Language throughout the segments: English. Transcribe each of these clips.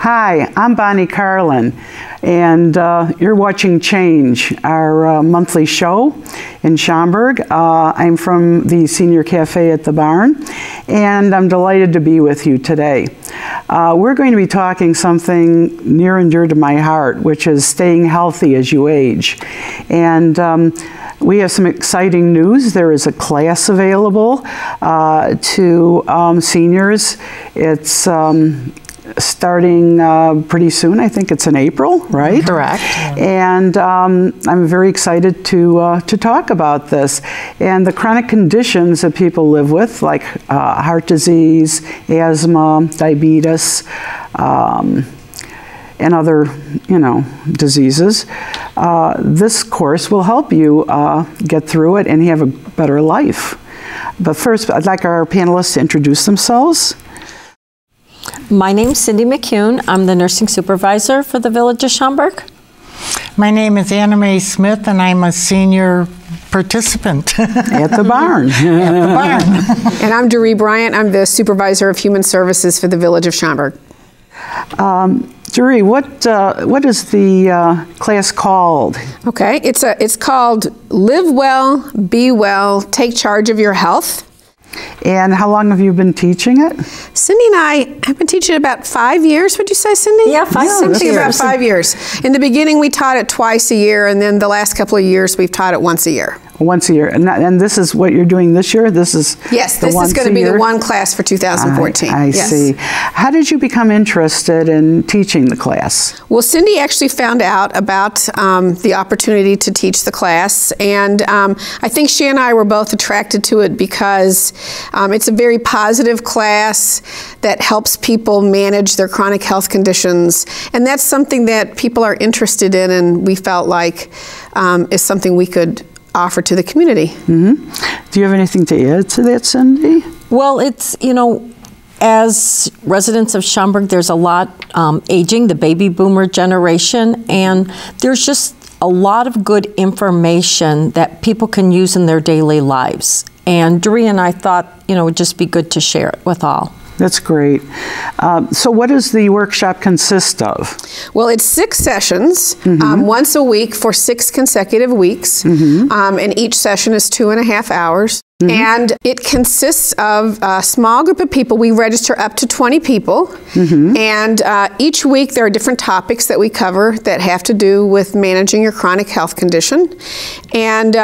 Hi, I'm Bonnie Carlin, and you're watching Change, our monthly show in Schaumburg. I'm from the Senior Cafe at the Barn, and I'm delighted to be with you today. We're going to be talking something near and dear to my heart, which is staying healthy as you age. And we have some exciting news. There is a class available to seniors. It's starting pretty soon. I think it's in April, right? Correct. And I'm very excited to talk about this and the chronic conditions that people live with, like heart disease, asthma, diabetes, and other, diseases. This course will help you get through it and have a better life. But first, I'd like our panelists to introduce themselves. My name's Cindy McCune. I'm the nursing supervisor for the Village of Schaumburg. My name is Anna Mae Smith, and I'm a senior participant. At the Barn. At the Barn. And I'm Doree Bryant. I'm the supervisor of human services for the Village of Schaumburg. Doree, what is the class called? Okay, it's called Live Well, Be Well, Take Charge of Your Health. And how long have you been teaching it? Cindy and I have been teaching it about 5 years, would you say, Cindy? Yeah, 5 years. Something about 5 years. In the beginning, we taught it twice a year, and then the last couple of years, we've taught it once a year. Once a year. And this is what you're doing this year? This is Yes, this is going to be the one class for 2014. I yes. see. How did you become interested in teaching the class? Well, Cindy actually found out about the opportunity to teach the class, and I think she and I were both attracted to it because it's a very positive class that helps people manage their chronic health conditions, and that's something that people are interested in, and we felt like is something we could offer to the community. Mm-hmm. Do you have anything to add to that, Cindy? Well, it's, as residents of Schaumburg, there's a lot aging, the baby boomer generation, and there's just a lot of good information that people can use in their daily lives. And Doree and I thought, it would just be good to share it with all. That's great. So what does the workshop consist of? Well, it's 6 sessions, once a week for 6 consecutive weeks, and each session is 2.5 hours. And it consists of a small group of people. We register up to 20 people, and each week there are different topics that we cover that have to do with managing your chronic health condition. And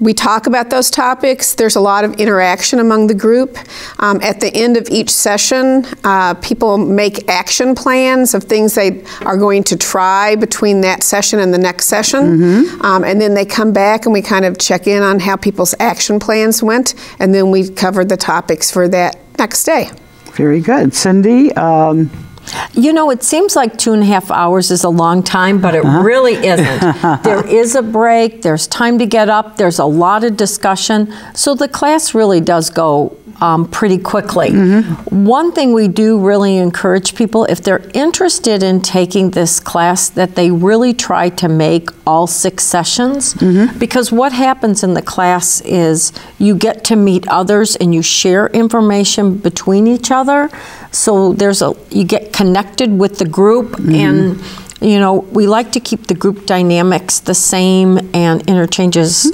we talk about those topics. There's a lot of interaction among the group. At the end of each session, people make action plans of things they are going to try between that session and the next session. And then they come back and we kind of check in on how people's action plans went, and then we cover the topics for that next day. Very good. Cindy? It seems like 2.5 hours is a long time, but it really isn't. There is a break, there's time to get up, there's a lot of discussion, so the class really does go pretty quickly. One thing we do really encourage people, if they're interested in taking this class, that they really try to make all 6 sessions, because what happens in the class is you get to meet others and you share information between each other, so you get connected with the group, and we like to keep the group dynamics the same and interchanges,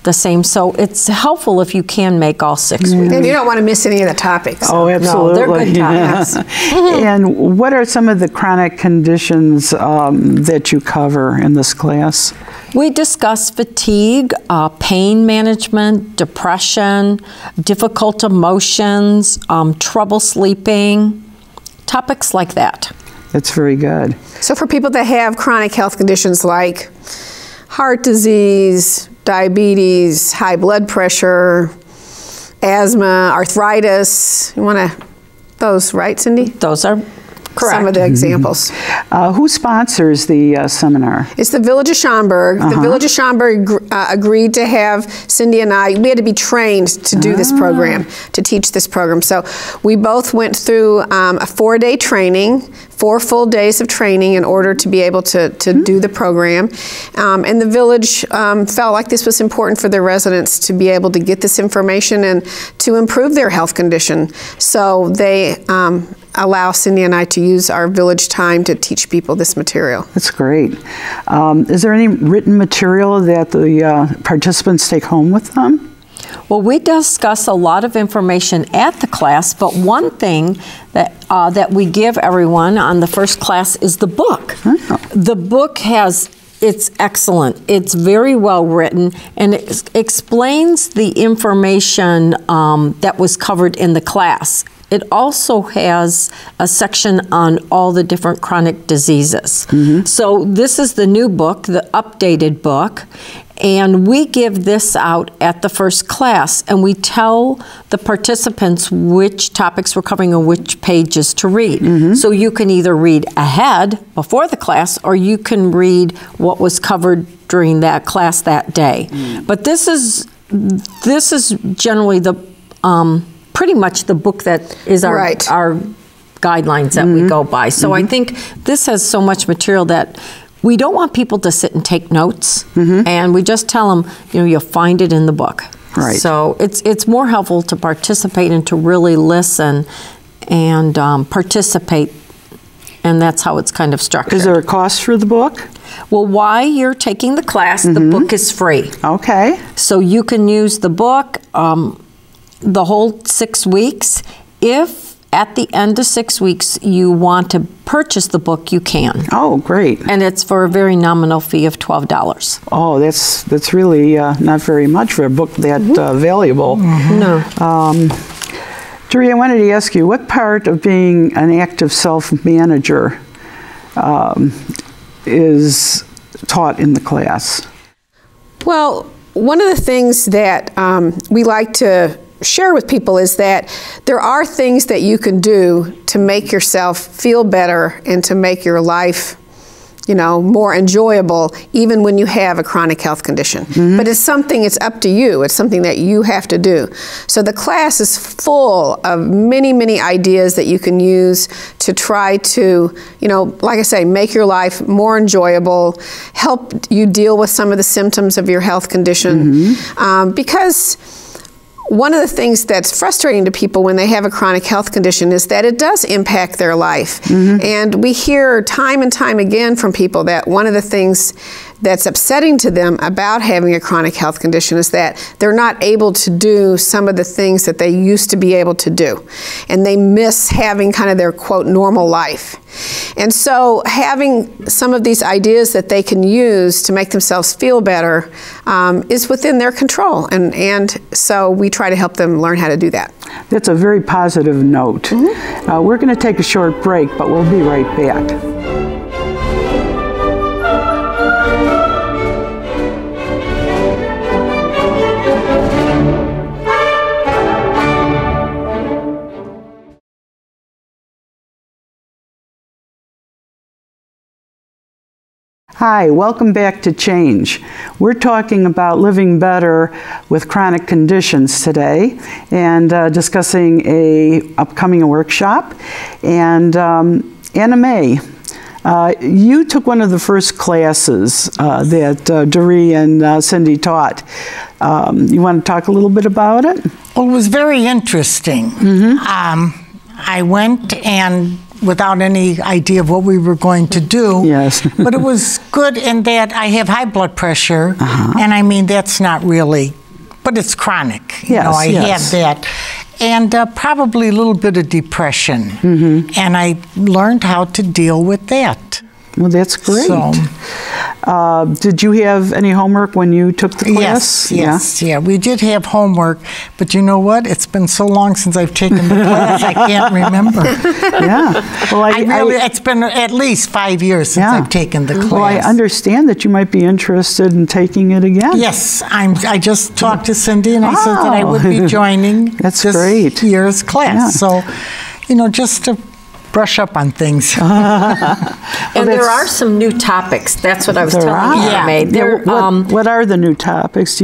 the same. So it's helpful if you can make all 6 weeks. And you don't want to miss any of the topics. Oh, absolutely. No, they're good topics. And what are some of the chronic conditions that you cover in this class? We discuss fatigue, pain management, depression, difficult emotions, trouble sleeping, topics like that. That's very good. So for people that have chronic health conditions like heart disease, diabetes, high blood pressure, asthma, arthritis, you want those, right, Cindy? Those are correct. Some of the examples. Who sponsors the seminar? It's the Village of Schaumburg. The Village of Schaumburg agreed to have Cindy and I, we had to be trained to do this program, to teach this program. So we both went through a 4-day training, 4 full days of training in order to be able to do the program. And the Village felt like this was important for their residents to be able to get this information and to improve their health condition. So they allow Cindy and I to use our village time to teach people this material. That's great. Is there any written material that the participants take home with them? Well, we discuss a lot of information at the class, but one thing that we give everyone on the first class is the book. Oh. The book it's excellent. It's very well written, and it explains the information that was covered in the class. It also has a section on all the different chronic diseases. Mm-hmm. So this is the new book, the updated book, and we give this out at the first class, and we tell the participants which topics we're covering and which pages to read. Mm-hmm. So you can either read ahead before the class, or you can read what was covered during that class that day. Mm. But this is generally the pretty much the book that is our guidelines that we go by. So I think this has so much material that we don't want people to sit and take notes, and we just tell them, you'll find it in the book. Right. So it's more helpful to participate and to really listen and participate, and that's how it's kind of structured. Is there a cost for the book? Well, while you're taking the class, the book is free. Okay. So you can use the book the whole 6 weeks. If at the end of 6 weeks you want to purchase the book, you can. Oh, great. And it's for a very nominal fee of $12. Oh, that's really not very much for a book that valuable. No. Doree, I wanted to ask you, what part of being an active self-manager is taught in the class? Well, one of the things that we like to share with people is that there are things that you can do to make yourself feel better and to make your life, more enjoyable, even when you have a chronic health condition. But it's up to you. It's something that you have to do. So the class is full of many, many ideas that you can use to try to, like I say, make your life more enjoyable, help you deal with some of the symptoms of your health condition. Because one of the things that's frustrating to people when they have a chronic health condition is that it does impact their life. And we hear time and time again from people that one of the things that's upsetting to them about having a chronic health condition is that they're not able to do some of the things that they used to be able to do. And they miss having kind of their, quote, normal life. And so having some of these ideas that they can use to make themselves feel better is within their control. And so we try to help them learn how to do that. That's a very positive note. We're going to take a short break, but we'll be right back. Hi, welcome back to Change. We're talking about living better with chronic conditions today and discussing a upcoming workshop. And Anna Mae, you took one of the first classes that Doree and Cindy taught. You want to talk a little bit about it? Well, it was very interesting. I went and without any idea of what we were going to do. Yes. But it was good in that I have high blood pressure, and I mean, that's not really, but it's chronic. Yes, I have that. And probably a little bit of depression. And I learned how to deal with that. Well, that's great. So, did you have any homework when you took the class? Yes, we did have homework, but you know what? It's been so long since I've taken the class, I can't remember. Well, it's been at least 5 years since I've taken the class. Well, I understand that you might be interested in taking it again. Yes, I just talked to Cindy, and I said that I would be joining this year's class. So, just to brush up on things. And there are some new topics. That's what I was telling you. What are the new topics?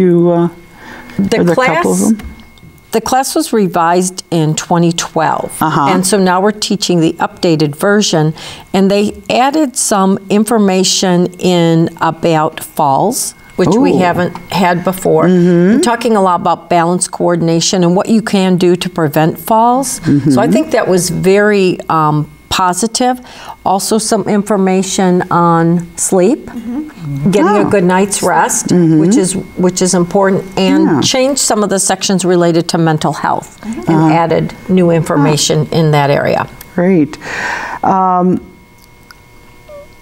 The class was revised in 2012, and so now we're teaching the updated version, and they added some information in about falls, which we haven't had before. We're talking a lot about balance coordination and what you can do to prevent falls. So I think that was very positive. Also some information on sleep, getting a good night's rest, which is important, and changed some of the sections related to mental health and added new information in that area. Great.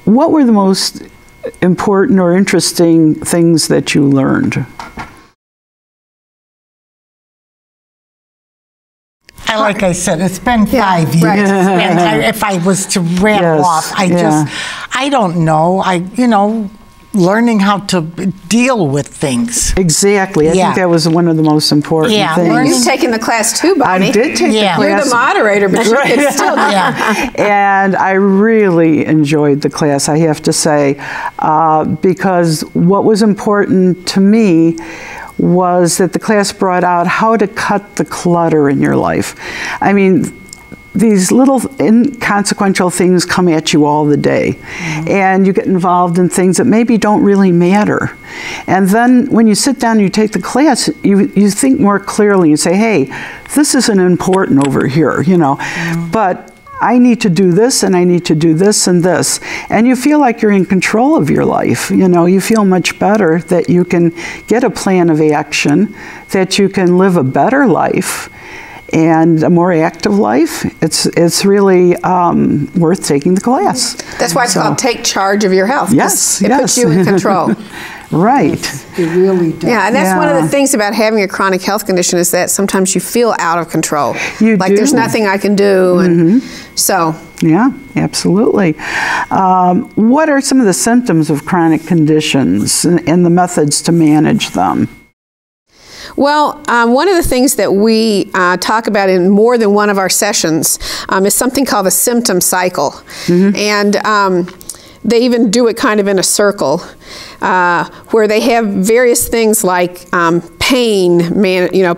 What were the most important or interesting things that you learned? Like I said, it's been 5 years. Right. And if I was to rattle off, I don't know. Learning how to deal with things. Exactly. I think that was one of the most important things. You've taken the class too, Bonnie. I did take the class. You're the moderator, but you can still do it. And I really enjoyed the class, I have to say, because what was important to me was that the class brought out how to cut the clutter in your life. I mean, these little inconsequential things come at you all the day, and you get involved in things that maybe don't really matter. And then when you sit down and you take the class, you think more clearly and say, hey, this isn't important over here, but I need to do this, and I need to do this and this. And you feel like you're in control of your life. You feel much better that you can get a plan of action, that you can live a better life and a more active life. It's really worth taking the class. That's why it's called Take Charge of Your Health. Yes, It puts you in control. Right. It really does. Yeah, and that's one of the things about having a chronic health condition is that sometimes you feel out of control. There's nothing I can do. And so. Yeah, absolutely. What are some of the symptoms of chronic conditions and the methods to manage them? Well, one of the things that we talk about in more than one of our sessions is something called a symptom cycle. And they even do it kind of in a circle where they have various things like pain.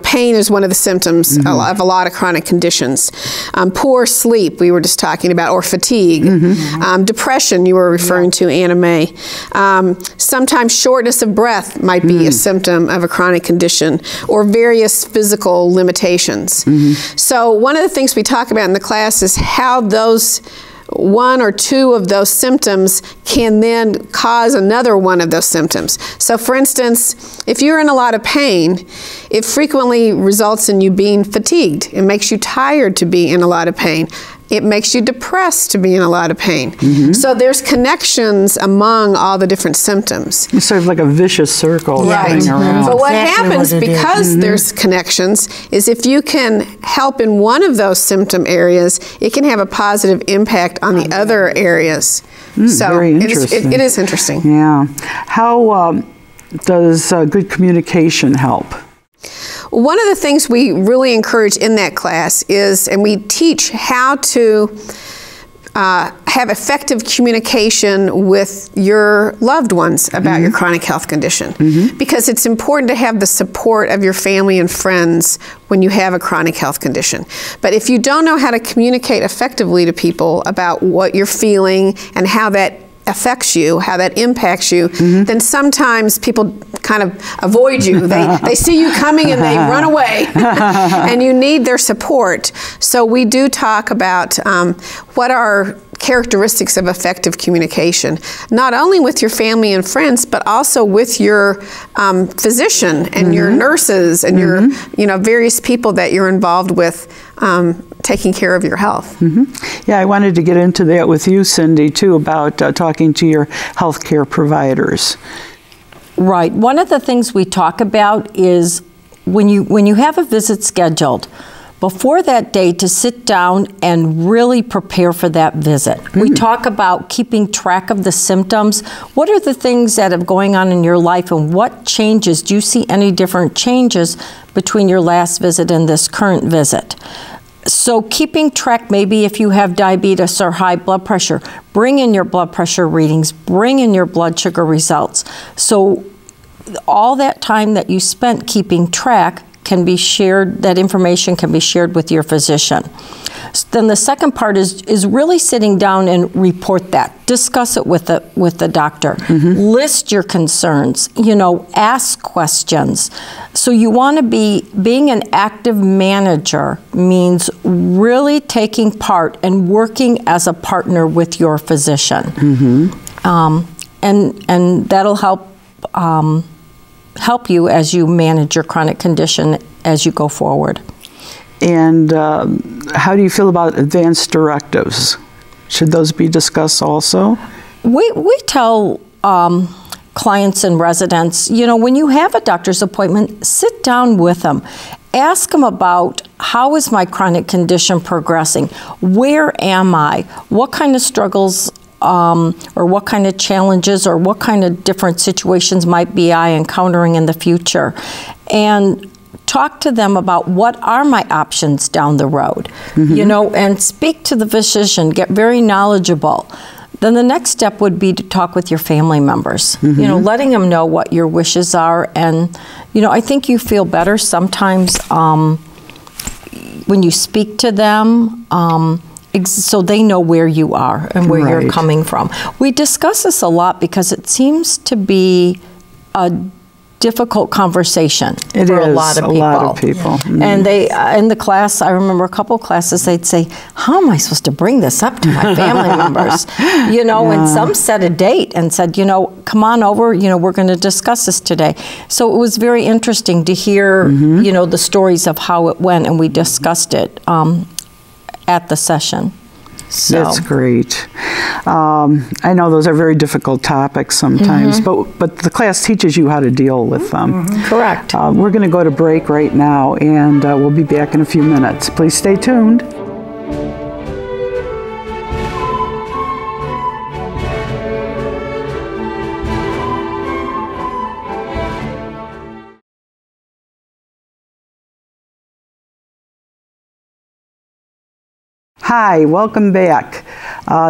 Pain is one of the symptoms of a lot of chronic conditions. Poor sleep, we were just talking about, or fatigue. Depression, you were referring to, Anna Mae. Sometimes shortness of breath might be a symptom of a chronic condition, or various physical limitations. So one of the things we talk about in the class is how those one or two of those symptoms can then cause another one of those symptoms. So for instance, if you're in a lot of pain, it frequently results in you being fatigued. It makes you tired to be in a lot of pain. It makes you depressed to be in a lot of pain. So there's connections among all the different symptoms. It's sort of like a vicious circle going around. But what happens because there's connections is if you can help in one of those symptom areas, it can have a positive impact on the other areas. So very interesting. It is interesting. Yeah. How does good communication help? One of the things we really encourage in that class is, and we teach how to have effective communication with your loved ones about your chronic health condition. Because it's important to have the support of your family and friends when you have a chronic health condition. But if you don't know how to communicate effectively to people about what you're feeling and how that affects you, how that impacts you, then sometimes people kind of avoid you. They see you coming and they run away. And you need their support. So we do talk about what are characteristics of effective communication, not only with your family and friends, but also with your physician and your nurses and your various people that you're involved with taking care of your health. Yeah, I wanted to get into that with you, Cindy, too, about talking to your healthcare providers. Right. One of the things we talk about is when you have a visit scheduled, before that day to sit down and really prepare for that visit. We talk about keeping track of the symptoms. What are the things that are going on in your life and what changes? Do you see any different changes between your last visit and this current visit? So keeping track, maybe if you have diabetes or high blood pressure, bring in your blood pressure readings, bring in your blood sugar results. So all that time that you spent keeping track can be shared, that information can be shared with your physician. Then the second part is really sitting down and report that. Discuss it with the doctor. List your concerns, ask questions. So you want to being an active manager means really taking part and working as a partner with your physician. And that'll help you as you manage your chronic condition as you go forward. And how do you feel about advanced directives? Should those be discussed also? We tell clients and residents, when you have a doctor's appointment, sit down with them. Ask them about, how is my chronic condition progressing? Where am I? What kind of struggles or what kind of challenges or what kind of different situations might be I encountering in the future? And talk to them about what are my options down the road, and speak to the physician, get very knowledgeable. Then the next step would be to talk with your family members, letting them know what your wishes are. And, I think you feel better sometimes when you speak to them, so they know where you are and where you're coming from. We discuss this a lot because it seems to be a difficult conversation for a lot of people. And they, in the class, I remember a couple classes, they'd say, how am I supposed to bring this up to my family members? And some set a date and said, come on over, we're going to discuss this today. So it was very interesting to hear, the stories of how it went, and we discussed it at the session. So. That's great. I know those are very difficult topics sometimes, but the class teaches you how to deal with them. Correct. We're going to go to break right now, and we'll be back in a few minutes. Please stay tuned. Hi, welcome back.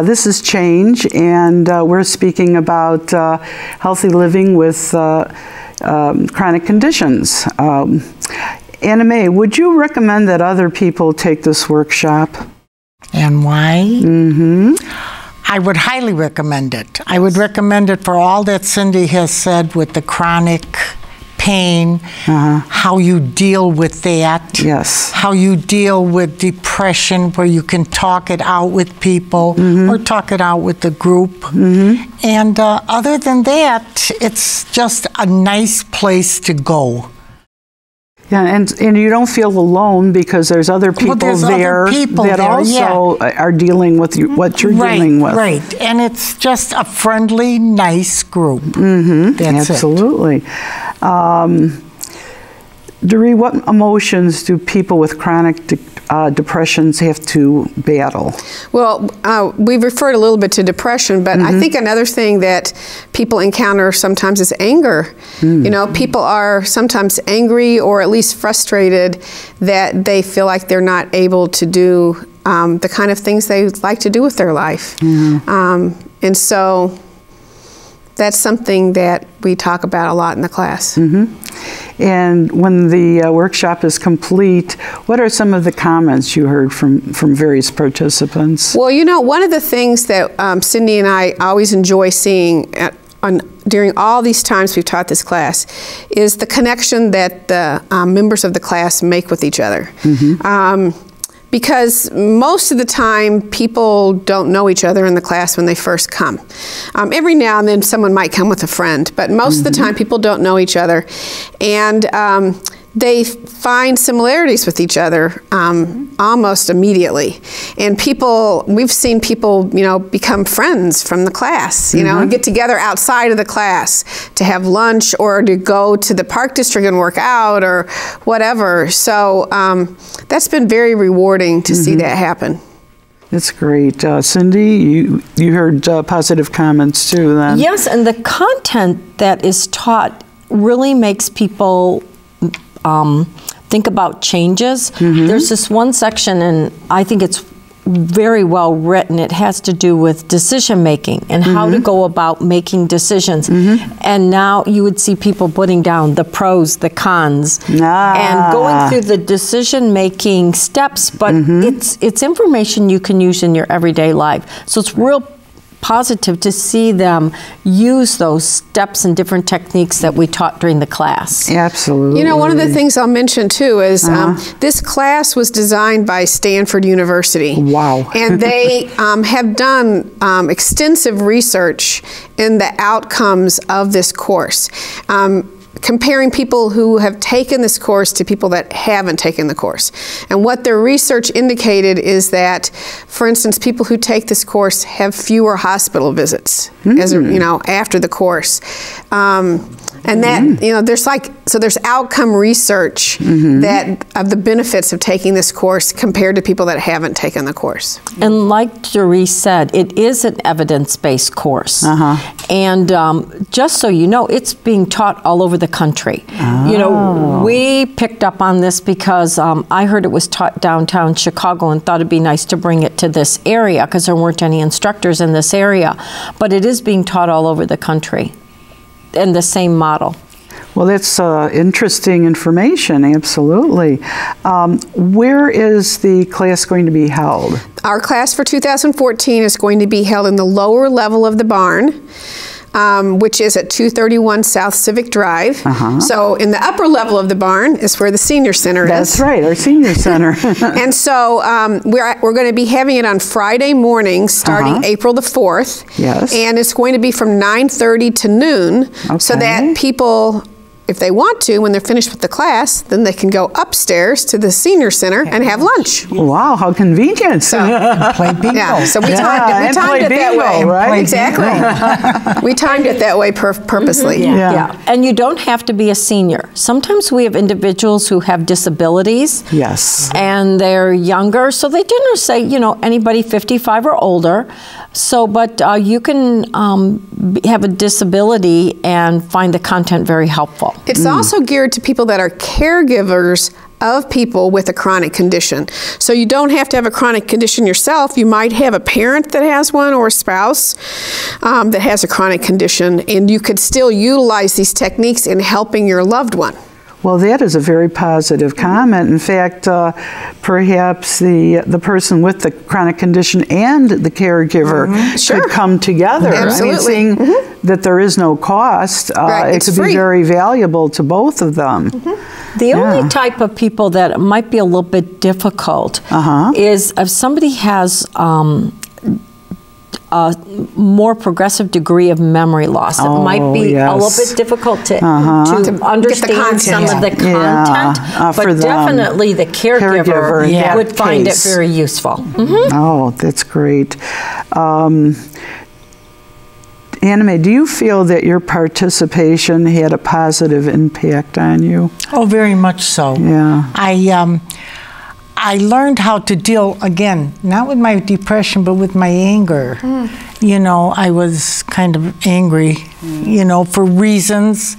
This is Change, and we're speaking about healthy living with chronic conditions. Anna Mae, would you recommend that other people take this workshop? And why? I would highly recommend it. I would recommend it for all that Cindy has said with the chronic pain, how you deal with that, how you deal with depression, where you can talk it out with people or talk it out with the group. And other than that, it's just a nice place to go. Yeah, and you don't feel alone because there's other people there that also are dealing with what you're dealing with. Right, and it's just a friendly, nice group. That's absolutely. Doree, what emotions do people with chronic depressions have to battle? Well, we've referred a little bit to depression, but I think another thing that people encounter sometimes is anger. People are sometimes angry or at least frustrated that they feel like they're not able to do the kind of things they like to do with their life. And so that's something that we talk about a lot in the class. And when the workshop is complete, what are some of the comments you heard from various participants? Well, one of the things that Cindy and I always enjoy seeing during all these times we've taught this class is the connection that the members of the class make with each other. Because most of the time, people don't know each other in the class when they first come. Every now and then, someone might come with a friend, but most of the time, people don't know each other. And they find similarities with each other almost immediately. And we've seen people, become friends from the class, and get together outside of the class to have lunch or to go to the park district and work out or whatever. So that's been very rewarding to see that happen. That's great. Cindy, you heard positive comments too then. Yes, and the content that is taught really makes people think about changes. There's this one section, and I think it's very well written. It has to do with decision making and how to go about making decisions. And now you would see people putting down the pros, the cons, and going through the decision making steps, but it's information you can use in your everyday life. So it's real positive to see them use those steps and different techniques that we taught during the class. Absolutely. You know, one of the things I'll mention too is this class was designed by Stanford University. Wow. And they have done extensive research in the outcomes of this course. Comparing people who have taken this course to people that haven't taken the course. And what their research indicated is that, for instance, people who take this course have fewer hospital visits as you know, after the course. And that, you know, there's outcome research that of the benefits of taking this course compared to people that haven't taken the course. And like Jeree said, it is an evidence-based course. And just so you know, it's being taught all over the country. You know, we picked up on this because I heard it was taught downtown Chicago and thought it'd be nice to bring it to this area because there weren't any instructors in this area. But it is being taught all over the country in the same model. Well, that's interesting information, absolutely. Where is the class going to be held? Our class for 2014 is going to be held in the lower level of the barn, which is at 231 South Civic Drive. So in the upper level of the barn is where the senior center is. That's right, our senior center. And so we're going to be having it on Friday mornings starting April the 4th. Yes. And it's going to be from 9:30 to noon so that people, if they want to, when they're finished with the class, then they can go upstairs to the senior center and have lunch. Wow, how convenient. And play bingo. Yeah, so we timed it that way. Right? Exactly. We timed it that way purposely. Yeah. And you don't have to be a senior. Sometimes we have individuals who have disabilities. Yes. And they're younger, so they didn't say, you know, anybody 55 or older. So, but you can have a disability and find the content very helpful. It's also geared to people that are caregivers of people with a chronic condition. So you don't have to have a chronic condition yourself. You might have a parent that has one or a spouse that has a chronic condition, and you could still utilize these techniques in helping your loved one. Well, that is a very positive comment. In fact, perhaps the person with the chronic condition and the caregiver could come together. Absolutely. I mean, seeing that there is no cost, it could be very valuable to both of them. The only type of people that might be a little bit difficult is if somebody has a more progressive degree of memory loss. It might be a little bit difficult to understand some of the content, but definitely the caregiver would find it very useful. Oh, that's great. Anna Mae, do you feel that your participation had a positive impact on you? Oh, very much so. Yeah. I learned how to deal, again, not with my depression, but with my anger. You know, I was kind of angry, you know, for reasons.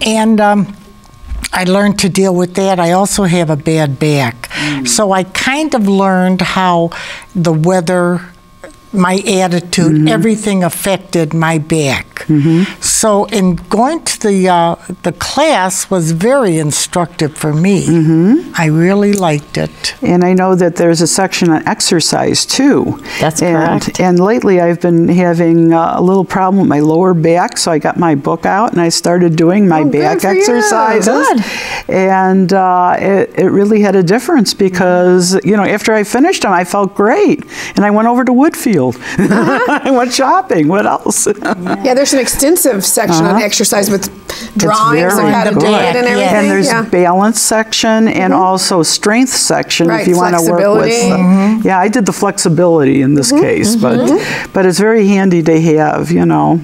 And I learned to deal with that. I also have a bad back. So I kind of learned how the weather, my attitude, everything affected my back. So in going to the class was very instructive for me. I really liked it. And I know that there's a section on exercise too. That's correct. And lately I've been having a little problem with my lower back, so I got my book out and I started doing my back exercises. And it really had a difference because, you know, after I finished them, I felt great. And I went over to Woodfield. I went shopping. What else? Yeah, there's an extensive section on exercise with drawings of how to do it and everything. And there's balance section and also strength section if you want to work with. Yeah, I did the flexibility in this case, but it's very handy to have, you know.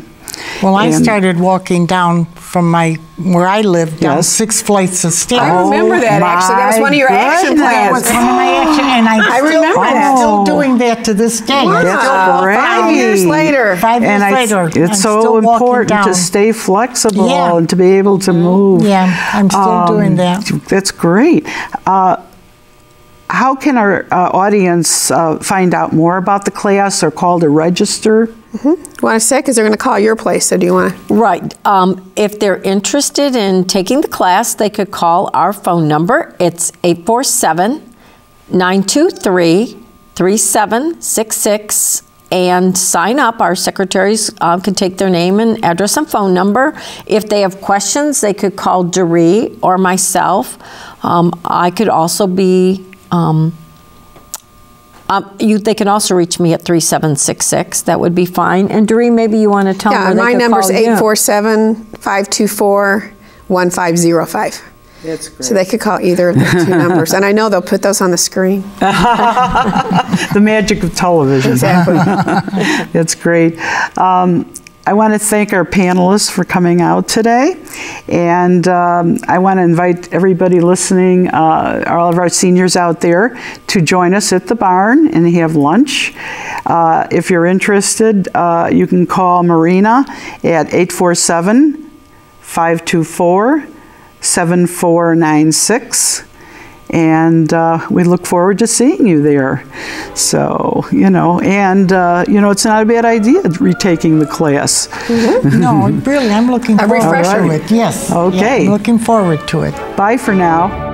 Well, I started walking down from where I lived down 6 flights of stairs. I remember that, actually. That was one of your action plans. That was one of my action, and I remember that. Still doing that to this day. Wow. That's great. 5 years later. 5 years later. It's so important to stay flexible and to be able to move. Yeah, I'm still doing that. That's great. how can our audience find out more about the class or call to register? You want to say? Because they're going to call your place, so do you want to? Right. If they're interested in taking the class, they could call our phone number. It's 847-923-3766 and sign up. Our secretaries can take their name and address and phone number. If they have questions, they could call Doree or myself. I could also be... they can also reach me at 3766. That would be fine. And Doreen, maybe you want to tell them where they my can number's call you. 847-524-1505. That's great. So they could call either of the two numbers. And I know they'll put those on the screen. The magic of television. Exactly. That's great. I want to thank our panelists for coming out today, and I want to invite everybody listening, all of our seniors out there, to join us at the barn and have lunch. If you're interested, you can call Marina at 847-524-7496. And we look forward to seeing you there. So, it's not a bad idea retaking the class. No, really, I'm looking forward refresher. to it. Yes. Okay. Yeah, I'm looking forward to it. Bye for now.